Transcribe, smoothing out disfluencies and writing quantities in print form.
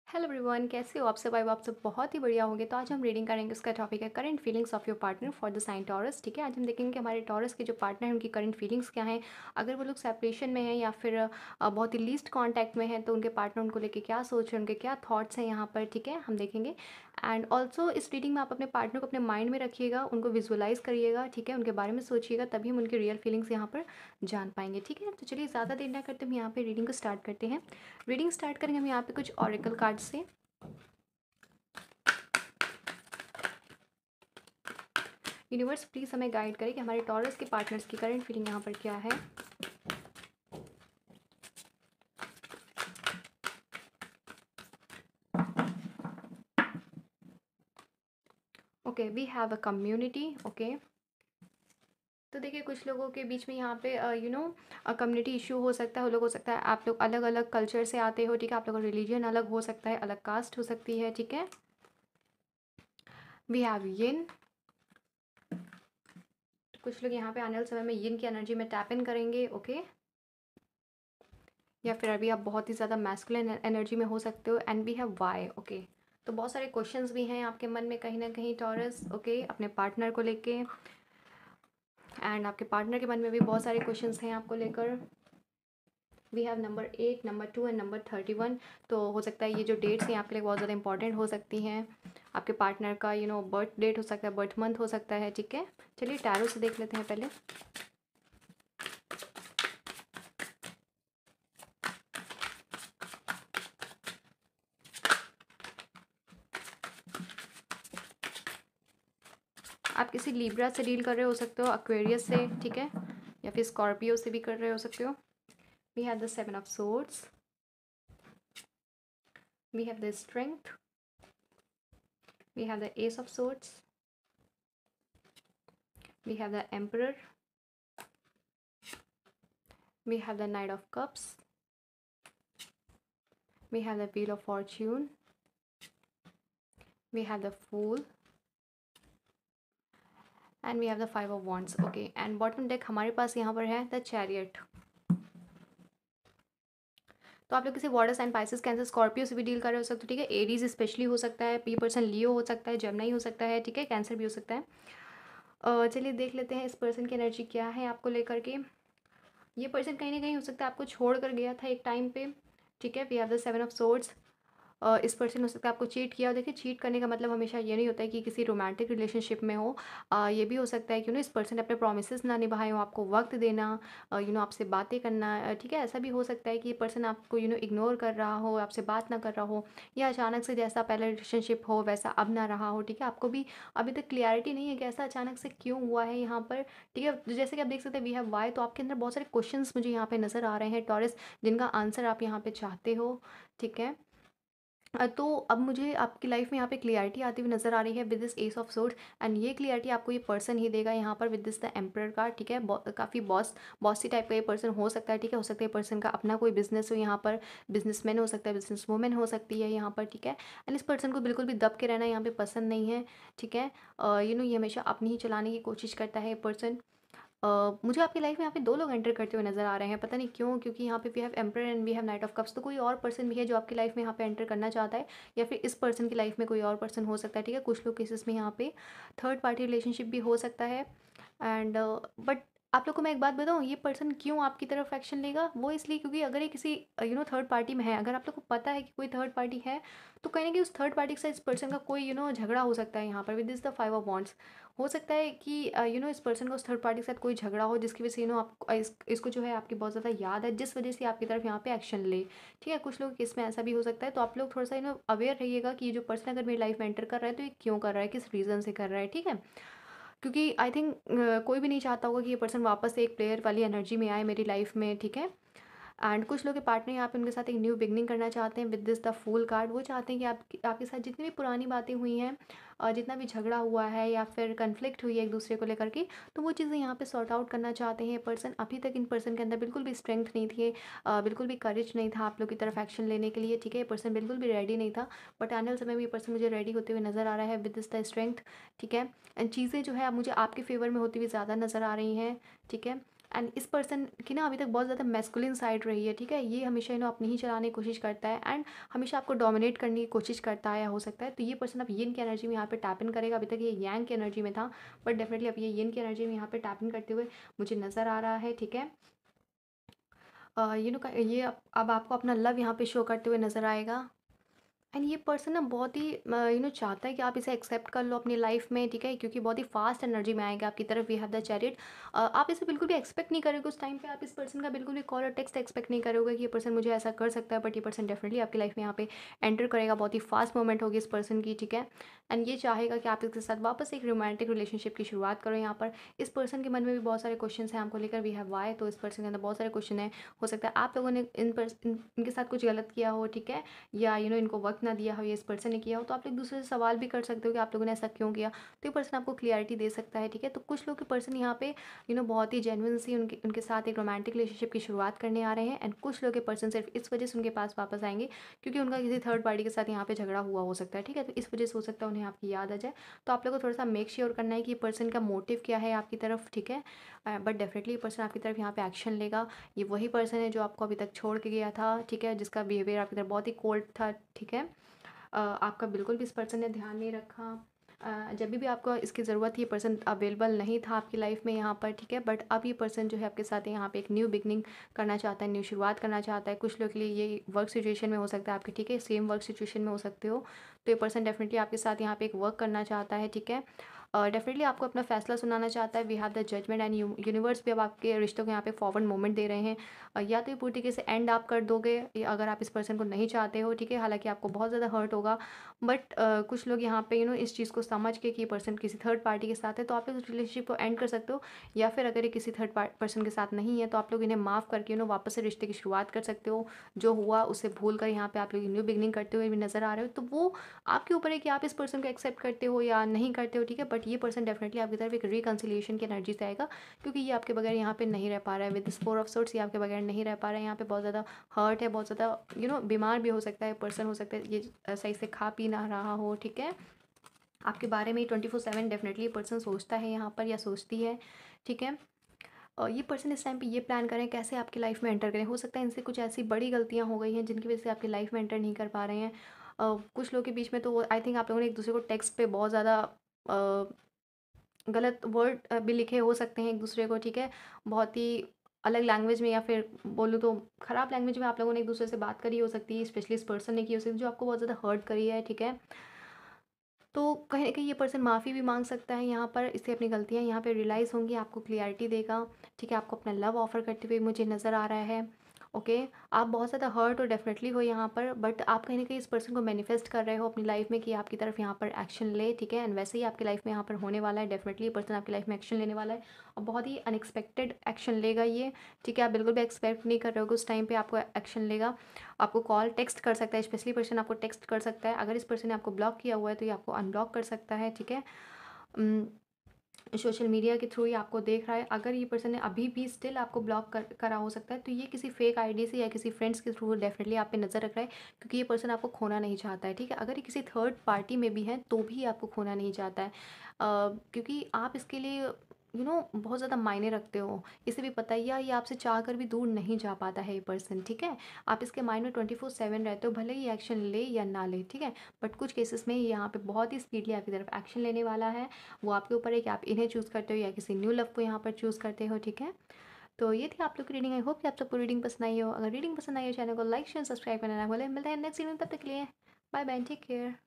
Hello everyone, कैसे हो आप सब? आप सब बहुत ही बढ़िया होंगे। तो आज हम रीडिंग करेंगे, उसका टॉपिक है current feelings of your partner for the sign Taurus. ठीक है, आज हम देखेंगे कि हमारे टॉरस के जो पार्टनर हैं उनकी करंट फीलिंग्स क्या हैं, अगर वो लोग सेपरेशन में हैं या फिर बहुत ही लीस्ट कांटेक्ट में हैं तो उनके पार्टनर उनको लेके क्या सोच रहे हैं, उनके क्या थॉट्स हैं यहाँ पर। ठीक है, हम देखेंगे। एंड ऑल्सो इस रीडिंग में आप अपने पार्टनर को अपने माइंड में रखिएगा, उनको विजुअलाइज करिएगा। ठीक है, उनके बारे में सोचिएगा, तभी हम उनकी रियल फीलिंग्स यहाँ पर जान पाएंगे। ठीक है, तो चलिए ज़्यादा देर ना करते हम यहाँ पे रीडिंग को स्टार्ट करते हैं। रीडिंग स्टार्ट करेंगे हम यहाँ पे कुछ ऑरिकल कार्ड से। यूनिवर्स प्लीज़ हमें गाइड करे कि हमारे टॉरस के पार्टनर्स की करंट फीलिंग यहाँ पर क्या है। Okay, we have a community. Okay, तो देखिए कुछ लोगों के बीच में यहाँ पे कम्युनिटी इशू हो सकता है। वो लोग हो सकता है आप लोग अलग अलग कल्चर से आते हो। ठीक है, आप लोगों का रिलीजन अलग हो सकता है, अलग कास्ट हो सकती है। ठीक है, वी हैव यिन। कुछ लोग यहाँ पे आने वाले समय में यिन की एनर्जी में टैप इन करेंगे। ओके, या फिर अभी आप बहुत ही ज़्यादा मैस्कुलिन एनर्जी में हो सकते हो। And we have Y. Okay, तो बहुत सारे क्वेश्चंस भी हैं आपके मन में कहीं ना कहीं टॉरस। ओके, अपने पार्टनर को लेके। एंड आपके पार्टनर के मन में भी बहुत सारे क्वेश्चंस हैं आपको लेकर। We have number 8, number 2 and number 31। तो हो सकता है ये जो डेट्स हैं आपके लिए बहुत ज़्यादा इंपॉर्टेंट हो सकती हैं। आपके पार्टनर का बर्थ डेट हो सकता है, बर्थ मंथ हो सकता है। ठीक है, चलिए टैरो से देख लेते हैं पहले। आप किसी लिब्रा से डील कर रहे हो सकते हो, एक्वेरियस से। ठीक है, या फिर स्कॉर्पियो से भी कर रहे हो सकते हो। We have the 7 of swords, we have the strength, we have the ace of swords, we have the emperor, we have the Knight of Cups, we have the Wheel of Fortune, we have the Fool, and we have the Five of Wands. Okay, and bottom deck हमारे पास यहाँ पर है the Chariot। तो आप लोग किसी water sign, Pisces, cancer, Scorpio से भी डील कर रहे हो सकते हो। ठीक है, एरीज स्पेशली हो सकता है, ये पर्सन लियो हो सकता है, जेमिनी हो सकता है। ठीक है, कैंसर भी हो सकता है। चलिए देख लेते हैं इस पर्सन की एनर्जी क्या है आपको लेकर के। ये पर्सन कहीं ना कहीं हो सकता है आपको छोड़ कर गया था एक टाइम पे। ठीक है, we have the 7 of swords. इस पर्सन हो सकता है आपको चीट किया हो। देखिए, चीट करने का मतलब हमेशा ये नहीं होता है कि किसी रोमांटिक रिलेशनशिप में हो। ये भी हो सकता है कि इस पर्सन ने अपने प्रोमिसेस ना निभाए हो, आपको वक्त देना, आपसे बातें करना। ठीक है, ऐसा भी हो सकता है कि ये पर्सन आपको इग्नोर कर रहा हो, आपसे बात ना कर रहा हो, या अचानक से जैसा पहले रिलेशनशिप हो वैसा अब ना रहा हो। ठीक है, आपको भी अभी तक क्लियरिटी नहीं है कि ऐसा अचानक से क्यों हुआ है यहाँ पर। ठीक है, तो जैसे कि आप देख सकते हैं वी हैव वाई, तो आपके अंदर बहुत सारे क्वेश्चंस मुझे यहाँ पे नज़र आ रहे हैं टॉरस, जिनका आंसर आप यहाँ पे चाहते हो। ठीक है, तो अब मुझे आपकी लाइफ में यहाँ पे क्लियरिटी आती हुई नज़र आ रही है with this S of swords. And ये क्लियरिटी आपको ये पर्सन ही देगा यहाँ पर with this the emperor card. ठीक है, काफ़ी बॉसी टाइप का ये पर्सन हो सकता है। ठीक है, हो सकता है पर्सन का अपना कोई बिजनेस हो, यहाँ पर बिजनेसमैन हो सकता है, बिजनेस वूमेन हो सकती है यहाँ पर। ठीक है, एंड इस पर्सन को बिल्कुल भी दब के रहना यहाँ पे पसंद नहीं है। ठीक है, ये हमेशा अपनी ही चलाने की कोशिश करता है ये पर्सन। मुझे आपकी लाइफ में यहाँ पे 2 लोग एंटर करते हुए नज़र आ रहे हैं, पता नहीं क्यों, क्योंकि यहाँ पे we have emperor and we have knight of cups. तो कोई और पर्सन भी है जो आपकी लाइफ में यहाँ पे एंटर करना चाहता है, या फिर इस पर्सन की लाइफ में कोई और पर्सन हो सकता है। ठीक है, कुछ लोग केसेस में यहाँ पे थर्ड पार्टी रिलेशनशिप भी हो सकता है। एंड बट आप लोग को मैं एक बात बताऊँ, ये पर्सन क्यों आपकी तरफ एक्शन लेगा, वो इसलिए क्योंकि अगर ये किसी थर्ड पार्टी में है, अगर आप लोग को पता है कि कोई थर्ड पार्टी है, तो कहीं ना कहीं उस थर्ड पार्टी के साथ इस पर्सन का कोई झगड़ा हो सकता है यहाँ पर with this the 5 of wants. हो सकता है कि इस पर्सन को उस थर्ड पार्टी के साथ कोई झगड़ा हो, जिसकी वजह से आप इसको जो है आपकी बहुत ज़्यादा याद है, जिस वजह से आपकी तरफ यहाँ पे एक्शन ले। ठीक है, कुछ लोग केस में ऐसा भी हो सकता है। तो आप लोग थोड़ा सा अवेयर रहिएगा कि ये जो पर्सन अगर मेरी लाइफ में एंटर कर रहा है तो ये क्यों कर रहा है, किस रीज़न से कर रहा है। ठीक है, क्योंकि आई थिंक कोई भी नहीं चाहता होगा कि ये पर्सन वापस से एक प्लेयर वाली एनर्जी में आए मेरी लाइफ में। ठीक है, एंड कुछ लोग के पार्टनर यहाँ पे उनके साथ एक न्यू बिगनिंग करना चाहते हैं with this the fool card. वो चाहते हैं कि आपके साथ जितनी भी पुरानी बातें हुई हैं, जितना भी झगड़ा हुआ है या फिर कन्फ्लिक्ट हुई है एक दूसरे को लेकर के, तो वो चीज़ें यहाँ पे सॉर्ट आउट करना चाहते हैं ये पर्सन। अभी तक इन पर्सन के अंदर बिल्कुल भी स्ट्रेंथ नहीं थी, बिल्कुल भी करेज नहीं था आप लोग की तरफ एक्शन लेने के लिए। ठीक है, ये पर्सन बिल्कुल भी रेडी नहीं था, बट आने वाले समय में ये पर्सन मुझे रेडी होते हुए नज़र आ रहा है विद दिस द स्ट्रेंथ। ठीक है, एंड चीज़ें जो है अब मुझे आपके फेवर में होती हुई ज़्यादा नज़र आ रही हैं। ठीक है, एंड इस पर्सन की ना अभी तक बहुत ज़्यादा मैस्कुलिन साइड रही है, ठीक है। ये हमेशा अपनी ही चलाने की कोशिश करता है एंड हमेशा आपको डोमिनेट करने की कोशिश करता है, या हो सकता है। तो ये पर्सन अब यिन की एनर्जी में यहाँ पे टैप इन करेगा। अभी तक ये यांग की एनर्जी में था, बट डेफिनेटली अब ये यिन की एनर्जी में यहाँ पे टैप इन करते हुए मुझे नज़र आ रहा है, ठीक है। ये अब आपको अपना लव यहाँ पे शो करते हुए नज़र आएगा। एंड ये पर्सन ना बहुत ही चाहता है कि आप इसे एक्सेप्ट कर लो अपनी लाइफ में, ठीक है, क्योंकि बहुत ही फास्ट एनर्जी में आएगा आपकी तरफ। We have the chariot. आप इसे बिल्कुल भी एक्सपेक्ट नहीं करोगे उस टाइम पे। आप इस पर्सन का बिल्कुल भी कॉल और टेक्स्ट एक्सपेक्ट नहीं करोगे कि ये पर्सन मुझे ऐसा कर सकता है, बट ये पर्सन डेफिनेटली आपकी लाइफ में यहाँ पे एंटर करेगा। बहुत ही फास्ट मोमेंट होगी इस पर्सन की, ठीक है। एंड ये चाहेगा कि आप इसके साथ वापस एक रोमांटिक रिलेशनशिप की शुरुआत करो। यहाँ पर इस पर्सन के मन में भी बहुत सारे क्वेश्चन हैं आपको लेकर। वी हैव वाई, तो इस पर्सन के अंदर बहुत सारे क्वेश्चन है। हो सकता है आप लोगों ने इनके साथ कुछ गलत किया हो, ठीक है, या इनको वक्त ना दिया हो, ये इस पर्सन ने किया हो। तो आप एक दूसरे से सवाल भी कर सकते हो कि आप लोगों ने ऐसा क्यों किया। तो ये पर्सन आपको क्लियरिटी दे सकता है, ठीक है। तो कुछ लोग के पर्सन यहाँ पे बहुत ही जेन्युइन सी उनके साथ एक रोमांटिक रिलेशनशिप की शुरुआत करने आ रहे हैं। एंड कुछ लोग के पर्सन सिर्फ इस वजह से उनके पास वापस आएंगे क्योंकि उनका किसी थर्ड पार्टी के साथ यहाँ पे झगड़ा हुआ हो सकता है, ठीक है। तो इस वजह से हो सकता है उन्हें आपकी याद आ जाए। तो आप लोग को थोड़ा सा मेक श्योर करना है कि ये पर्सन का मोटिव क्या है आपकी तरफ, ठीक है। बट डेफिनेटली ये पर्सन आपकी तरफ यहाँ पे एक्शन लेगा। ये वही पर्सन है जो आपको अभी तक छोड़ के गया था, ठीक है, जिसका बिहेवियर आपकी तरफ बहुत ही कोल्ड था, ठीक है। आपका बिल्कुल भी इस पर्सन ने ध्यान नहीं रखा। जब भी आपको इसकी ज़रूरत थी ये पर्सन अवेलेबल नहीं था आपकी लाइफ में यहाँ पर, ठीक है। बट अब ये पर्सन जो है आपके साथ यहाँ पे एक न्यू बिगनिंग करना चाहता है, न्यू शुरुआत करना चाहता है। कुछ लोग के लिए ये वर्क सिचुएशन में हो सकता है आपके, ठीक है, सेम वर्क सिचुएशन में हो सकते हो। तो ये पर्सन डेफिनेटली आपके साथ यहाँ पे एक वर्क करना चाहता है, ठीक है। डेफिनेटली आपको अपना फैसला सुनाना चाहता है। We have the judgement and universe भी अब आपके रिश्तों को यहाँ पे फॉरवर्ड मोमेंट दे रहे हैं। या तो ये पूरी तरीके से एंड आप कर दोगे, या अगर आप इस पर्सन को नहीं चाहते हो, ठीक है, हालांकि आपको बहुत ज़्यादा हर्ट होगा। बट कुछ लोग यहाँ पे इस चीज़ को समझ के कि ये पर्सन किसी थर्ड पार्टी के साथ है, तो आप इस रिलेशनशिप को एंड कर सकते हो। या फिर अगर ये किसी थर्ड पर्सन के साथ नहीं है, तो आप लोग इन्हें माफ़ करके वापस से रिश्ते की शुरुआत कर सकते हो। जो हुआ उसे भूल कर यहाँ पे आप लोग न्यू बिगनिंग करते हुए भी नज़र आ रहे हो। तो वो आपके ऊपर है कि आप इस पर्सन को एक्सेप्ट करते हो या नहीं करते हो, ठीक है। बट ये पर्सन डेफिनेटली आपकी तरफ एक रिकन्सिलिएशन की एनर्जी से आएगा, क्योंकि ये आपके बगैर यहाँ पे नहीं रह पा रहा है। विद दिस 4 ऑफ सोर्ड्स ये आपके बगैर नहीं रह पा रहा है। यहाँ पे बहुत ज़्यादा हर्ट है, बहुत ज़्यादा बीमार भी हो सकता है पर्सन, हो सकता है ये सही से खा पी ना रहा हो, ठीक है। आपके बारे में 24/7 डेफिनेटली पर्सन सोचता है यहाँ पर, या सोचती है, ठीक है। और ये पर्सन इस टाइम पे ये प्लान करें कैसे आपकी लाइफ में एंटर करें। हो सकता है इनसे कुछ ऐसी बड़ी गलतियाँ हो गई हैं जिनकी वजह से आपकी लाइफ में एंटर नहीं कर पा रहे हैं। कुछ लोगों के बीच में तो आई थिंक आप लोगों ने एक दूसरे को टेक्स्ट पे बहुत ज़्यादा गलत वर्ड भी लिखे हो सकते हैं एक दूसरे को, ठीक है। बहुत ही अलग लैंग्वेज में, या फिर बोलूँ तो ख़राब लैंग्वेज में आप लोगों ने एक दूसरे से बात करी हो सकती है, स्पेशली इस पर्सन ने की हो सकती है जो आपको बहुत ज़्यादा हर्ट करी है, ठीक है। तो कहीं न कहीं ये पर्सन माफ़ी भी माँग सकता है यहाँ पर, इससे अपनी गलतियाँ यहाँ पे रियलाइज़ होंगी, आपको क्लैरिटी देगा, ठीक है, आपको अपना लव ऑफ़र करते हुए मुझे नज़र आ रहा है। ओके, आप बहुत ज़्यादा हर्ट और डेफ़िनेटली हो यहाँ पर, बट आप कहीं न कहीं इस पर्सन को मैनिफेस्ट कर रहे हो अपनी लाइफ़ में कि आपकी तरफ यहाँ पर एक्शन ले, ठीक है। एंड वैसे ही आपकी लाइफ़ में यहाँ पर होने वाला है, डेफ़िनेटली ये पर्सन आपकी लाइफ़ में एक्शन लेने वाला है, और बहुत ही अनएक्सपेक्टेड एक्शन लेगा ये, ठीक है। आप बिल्कुल भी एक्सपेक्ट नहीं कर रहे हो कि उस टाइम पे आपको एक्शन लेगा। आपको कॉल टेक्स्ट कर सकता है, स्पेशली पर्सन आपको टेक्स्ट कर सकता है। अगर इस पर्सन ने आपको ब्लॉक किया हुआ है तो ये आपको अनब्लॉक कर सकता है, ठीक है। सोशल मीडिया के थ्रू ही आपको देख रहा है। अगर ये पर्सन ने अभी भी स्टिल आपको ब्लॉक करा हो सकता है, तो ये किसी फेक आईडी से या किसी फ्रेंड्स के थ्रू डेफिनेटली आप पे नज़र रख रहा है, क्योंकि ये पर्सन आपको खोना नहीं चाहता है, ठीक है। अगर ये किसी थर्ड पार्टी में भी है तो भी आपको खोना नहीं चाहता है, क्योंकि आप इसके लिए बहुत ज़्यादा मायने रखते हो। इसे भी पता है, या ये आपसे चाह कर भी दूर नहीं जा पाता है ये पर्सन, ठीक है। आप इसके माइंड में 24/7 रहते हो, भले ही एक्शन ले या ना ले, ठीक है। बट कुछ केसेस में ये यहाँ पे बहुत ही स्पीडली आपकी तरफ एक्शन लेने वाला है। वो आपके ऊपर है कि आप इन्हें चूज़ करते हो या किसी न्यू लव को यहाँ पर चूज़ करते हो, ठीक है। तो ये थी आप लोग की रीडिंग। आई होप कि आप सबको रीडिंग पसंद आई हो। अगर रीडिंग पसंद आई हो, चैनल को लाइक शेयर सब्सक्राइब करना ना भूलें। मिलते हैं नेक्स्ट वीडियो में, तब तक के लिए बाय बाय, टेक केयर।